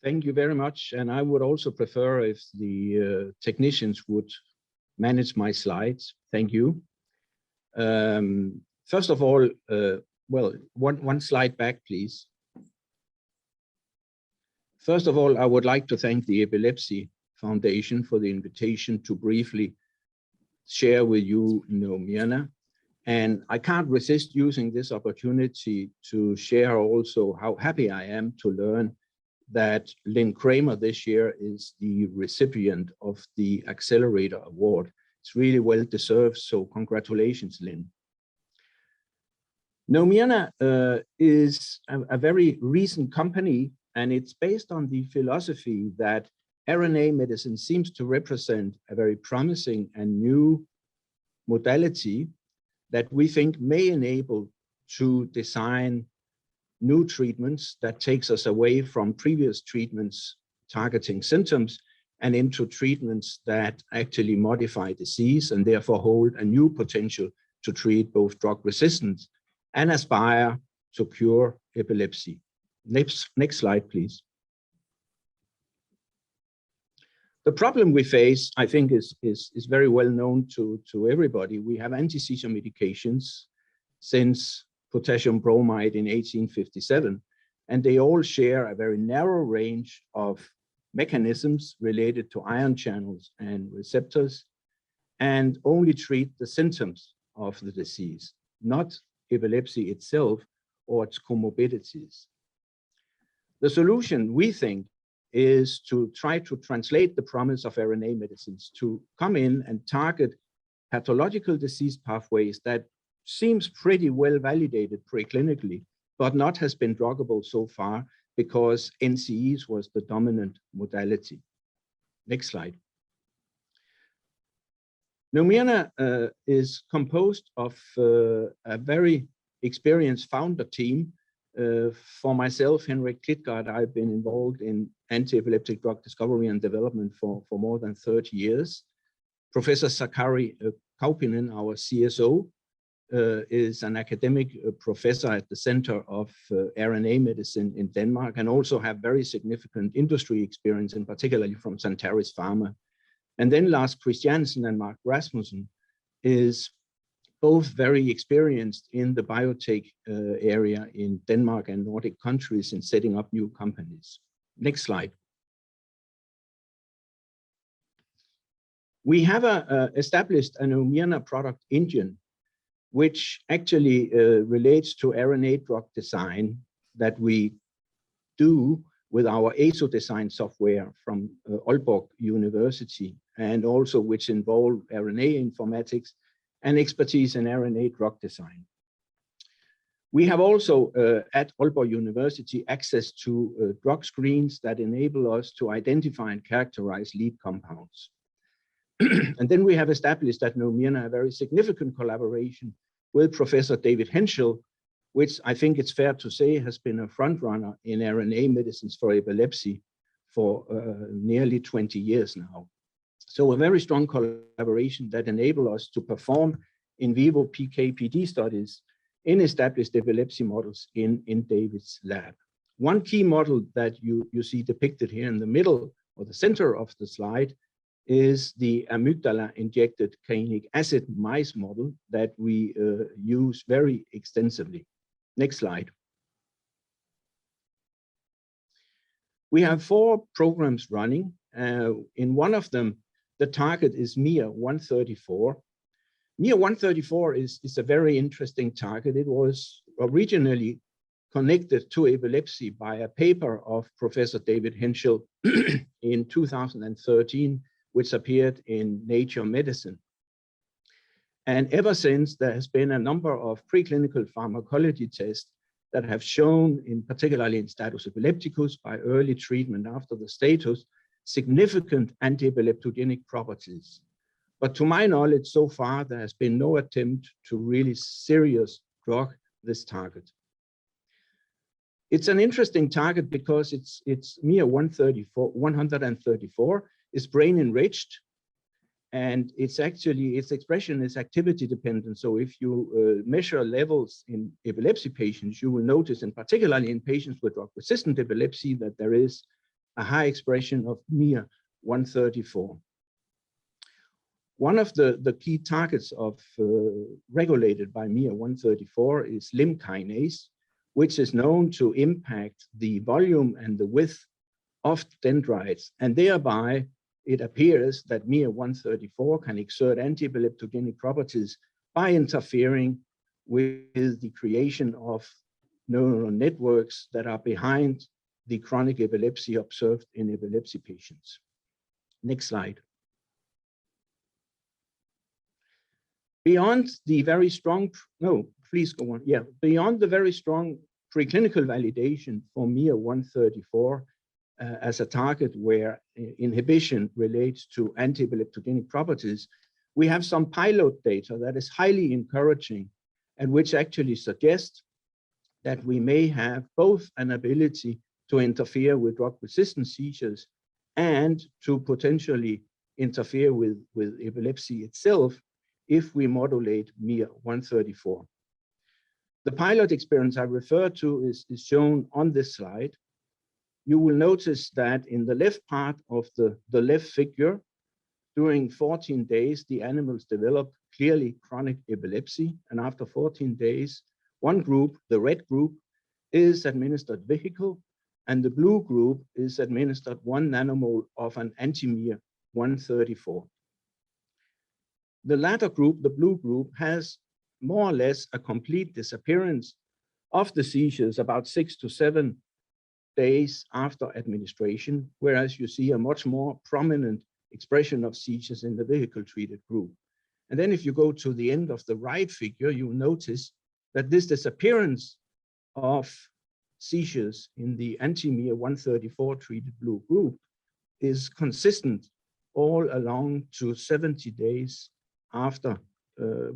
Thank you very much. And I would also prefer if the technicians would manage my slides. Thank you. First of all, well, one slide back, please. First of all, I would like to thank the Epilepsy Foundation for the invitation to briefly share with you NEUmiRNA. And I can't resist using this opportunity to share also how happy I am to learn that Lynn Kramer this year is the recipient of the Accelerator Award. It's really well deserved, so congratulations, Lynn. NEUmiRNA is a very recent company, and it's based on the philosophy that RNA medicine seems to represent a very promising and new modality that we think may enable to design new treatments that takes us away from previous treatments targeting symptoms and into treatments that actually modify disease and therefore hold a new potential to treat both drug resistance and aspire to cure epilepsy. Next slide, please. The problem we face, I think, is very well known to everybody. We have anti-seizure medications since potassium bromide in 1857, and they all share a very narrow range of mechanisms related to ion channels and receptors, and only treat the symptoms of the disease, not epilepsy itself or its comorbidities. The solution, we think, is to try to translate the promise of RNA medicines to come in and target pathological disease pathways that seems pretty well validated preclinically, but not has been druggable so far because NCEs was the dominant modality. Next slide. NEUmiRNA is composed of a very experienced founder team. For myself, Henrik Klitgaard, I've been involved in anti-epileptic drug discovery and development for more than 30 years. Professor Sakari Kaupinen, our CSO, is an academic professor at the Center of RNA Medicine in Denmark, and also have very significant industry experience, and particularly from Santaris Pharma. And then Lars Christiansen and Mark Rasmussen is both very experienced in the biotech area in Denmark and Nordic countries in setting up new companies. Next slide. We have established a NEUmiRNA product engine, which actually relates to RNA drug design that we do with our ASO design software from Aalborg University, and also which involve RNA informatics and expertise in RNA drug design. We have also at Aalborg University access to drug screens that enable us to identify and characterize lead compounds. And then we have established at NEUmiRNA a very significant collaboration with Professor David Henschel, which I think it's fair to say has been a front runner in RNA medicines for epilepsy for nearly 20 years now. So a very strong collaboration that enable us to perform in vivo PK/PD studies in established epilepsy models in David's lab. One key model that you see depicted here in the middle or the center of the slide is the amygdala injected cyanuric acid mice model that we use very extensively. Next slide. We have 4 programs running. In one of them, the target is MIR-134. MIR-134 is a very interesting target. It was originally connected to epilepsy by a paper of Professor David Henschel in 2013, which appeared in Nature Medicine. And ever since, there has been a number of preclinical pharmacology tests that have shown, in particularly in status epilepticus, by early treatment after the status, significant anti-epileptogenic properties. But to my knowledge, so far, there has been no attempt to really serious drug this target. It's an interesting target because it's MIR-134 is brain-enriched, and its expression is activity dependent. So if you measure levels in epilepsy patients, you will notice, and particularly in patients with drug-resistant epilepsy, that there is a high expression of miR-134. One of the key targets of regulated by miR-134 is limb kinase, which is known to impact the volume and the width of dendrites, and thereby it appears that miR-134 can exert anti-epileptogenic properties by interfering with the creation of neural networks that are behind the chronic epilepsy observed in epilepsy patients. Next slide. Beyond the very strong, no, please go on. Yeah, beyond the very strong preclinical validation for miR-134 as a target where inhibition relates to anti-epileptogenic properties, we have some pilot data that is highly encouraging and which actually suggests that we may have both an ability to interfere with drug-resistant seizures and to potentially interfere with epilepsy itself if we modulate miR-134. The pilot experience I refer to is shown on this slide. You will notice that in the left part of the left figure, during 14 days, the animals develop clearly chronic epilepsy. And after 14 days, one group, the red group, is administered vehicle, and the blue group is administered 1 nanomole of an AntimiR-134. The latter group, the blue group, has more or less a complete disappearance of the seizures about 6 to 7 days after administration, whereas you see a much more prominent expression of seizures in the vehicle-treated group. And then if you go to the end of the right figure, you'll notice that this disappearance of seizures in the AntimiR-134 treated blue group is consistent all along to 70 days after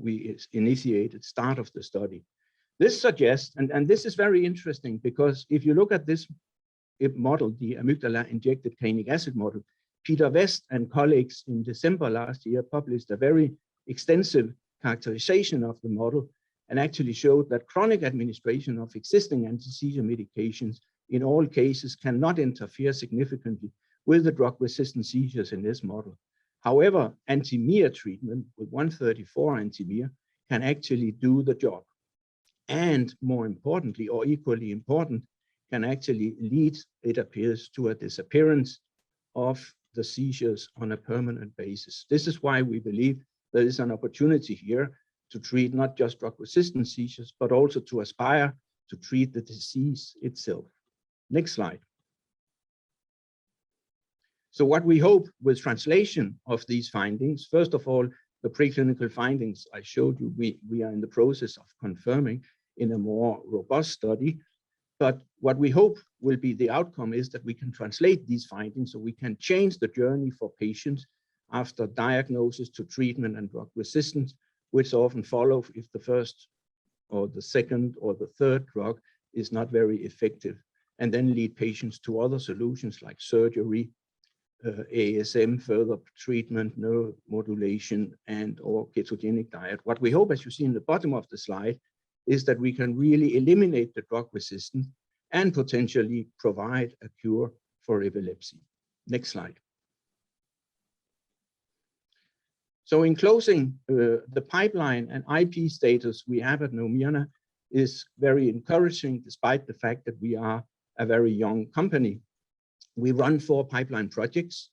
we initiated start of the study. This suggests, and this is very interesting, because if you look at this model, the amygdala injected canic acid model, Peter West and colleagues in December last year published a very extensive characterization of the model and actually showed that chronic administration of existing anti-seizure medications in all cases cannot interfere significantly with the drug-resistant seizures in this model. However, AntimiR treatment with 134 AntimiR can actually do the job. And more importantly, or equally important, can actually lead, it appears, to a disappearance of the seizures on a permanent basis. This is why we believe there is an opportunity here to treat not just drug-resistant seizures, but also to aspire to treat the disease itself. Next slide. So what we hope with translation of these findings, first of all, the preclinical findings I showed you, we are in the process of confirming in a more robust study. But what we hope will be the outcome is that we can translate these findings so we can change the journey for patients after diagnosis to treatment and drug resistance, which often follow if the first or the second or the third drug is not very effective, and then lead patients to other solutions like surgery, ASM, further treatment, neuromodulation, and or ketogenic diet. What we hope, as you see in the bottom of the slide, is that we can really eliminate the drug resistance and potentially provide a cure for epilepsy. Next slide. So in closing, the pipeline and IP status we have at NEUmiRNA is very encouraging, despite the fact that we are a very young company. We run 4 pipeline projects,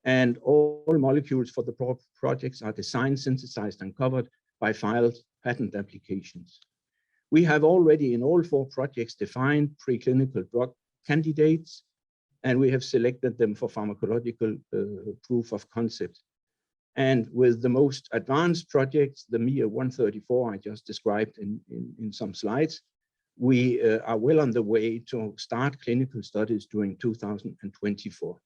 and all molecules for the projects are designed, synthesized, and covered by filed patent applications. We have already in all 4 projects defined preclinical drug candidates, and we have selected them for pharmacological proof of concept. And with the most advanced projects, the miR-134 I just described in some slides, we are well on the way to start clinical studies during 2024.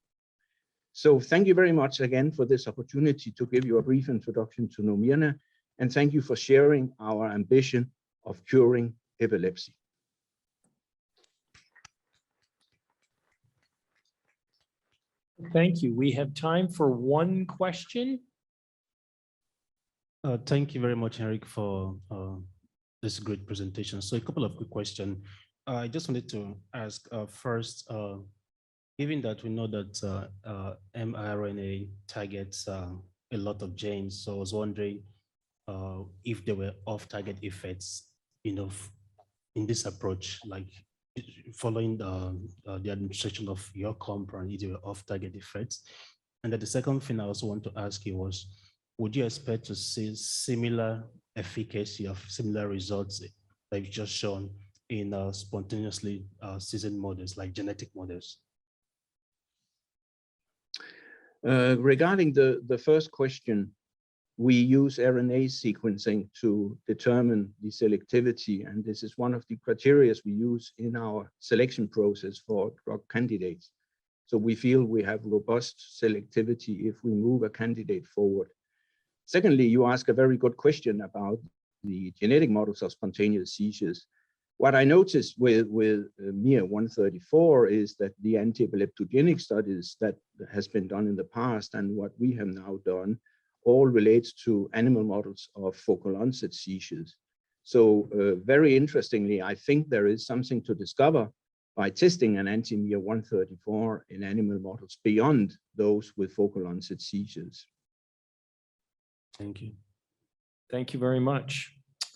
So thank you very much again for this opportunity to give you a brief introduction to NEUmiRNA, and thank you for sharing our ambition of curing epilepsy. Thank you. We have time for one question. Thank you very much, Eric, for this great presentation. So a couple of quick questions. I just wanted to ask first, Given that we know that mRNA targets a lot of genes, so I was wondering if there were off-target effects, in this approach, like following the administration of your compound, if there were off-target effects. And then the second thing I also want to ask you was, would you expect to see similar efficacy of similar results that you've just shown in spontaneously seasoned models, like genetic models? Regarding the first question, we use RNA sequencing to determine the selectivity, and this is one of the criteria we use in our selection process for drug candidates. So we feel we have robust selectivity if we move a candidate forward. Secondly, you ask a very good question about the genetic models of spontaneous seizures. What I noticed with NEUmiR-134 is that the anti-epileptogenic studies that has been done in the past and what we have now done all relates to animal models of focal onset seizures. So very interestingly, I think there is something to discover by testing an AntimiR-134 in animal models beyond those with focal onset seizures. Thank you. Thank you very much.